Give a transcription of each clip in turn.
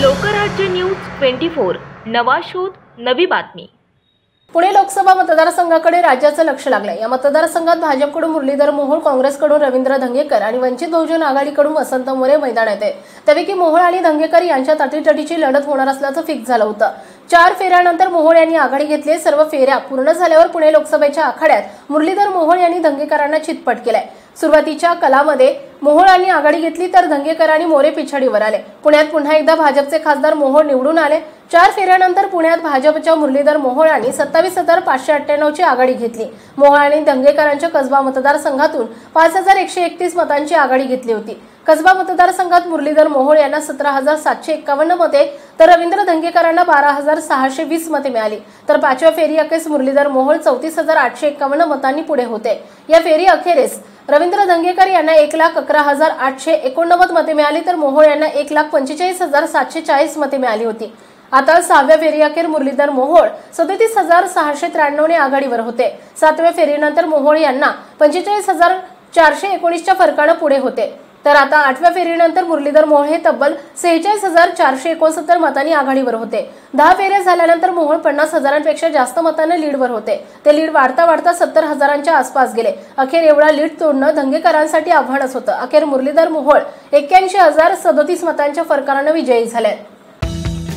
Lokrajya news 24 नवा शोध नवी बातमी। पुणे लोकसभा मतदारसंघाकडे राज्याचं लक्ष लागलंय। या मतदारसंघात भाजपकडून मुरलीधर मोहोळ, काँग्रेसकडून रवींद्र धंगेकर आणि वंचित बहुजन आघाडीकडून वसंत मोरे मैदानात आहेत। त्यापैकी मोहोळ आणि धंगेकर यांच्यात अटीतटीची लढत होणार असल्याचं फिक्स झालं होतं। 4 फेऱ्यानंतर मोहोळ यांनी आघाडी घेतली। सर्व फेऱ्या पूर्ण झाल्यावर पुणे लोकसभेच्या आखाड्यात मुरलीधर मोहोळ यांनी धंगेकरांना चितपट केलाय। सुरुवातीच्या कालामध्ये मोहोळ यांनी आघाडी घेतली तर धंगेकर आणि मोरे पिछाडीवर आले। पुण्यात पुन्हा एकदा भाजपचे खासदार मोहोळ निवडून आले। 4 फेऱ्यानंतर पुण्यात भाजपच्या मुरलीधर मोहोळ यांनी 27,598 ची आघाडी घेतली। मोहोळ आणि धंगेकरांच्या कसबा मतदारसंघातून 5,131 मतांची आघाडी घेतली होती। कसबा मतदारसंघात मुरलीधर मोहोळ यांना 17,751 मते तर रवींद्र धंगेकरांना 12,620 मते मिळाली। तर 5व्या फेरी अखेरीस मुरलीधर मोहोळ 34,851 मतांनी पुढे होते। या फेरी अखेरीस रवींद्र धंगेकर यांना 1,11,889 मते मिळाली तर मोहोळ यांना 1,45,740 मते मिळाली होती। आता 6व्या फेरी अखेर मुरलीधर मोहोळ 37,693 ने आघाडीवर होते। 7व्या फेरीनंतर मोहोळ यांना 45,419 च्या फरकाने पुढे होते। तर आता 8व्या फेरीनंतर मुरलीधर मोहोळ हे तब्बल 46,469 मतांनी आघाडीवर होते। 10 फेऱ्या झाल्यानंतर मोहोळ 50,000पेक्षा जास्त मतांनी लीडवर होते। ते लीड वाढता 70,000च्या आसपास गेले। अखेर एवढा लीड तोडणं धंगेकरांसाठी आव्हानच होतं। अखेर मुरलीधर मोहोळ 81,037 मतांच्या फरकाने विजयी झाले।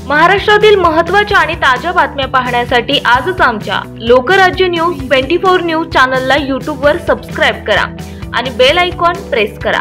महाराष्ट्रातील महत्त्वाच्या आणि ताज्या बातम्या पाहण्यासाठी आजच आमच्या लोकराज्य न्यूज 24 न्यूज चॅनलला YouTube वर सबस्क्राइब करा आणि बेल आयकॉन प्रेस करा।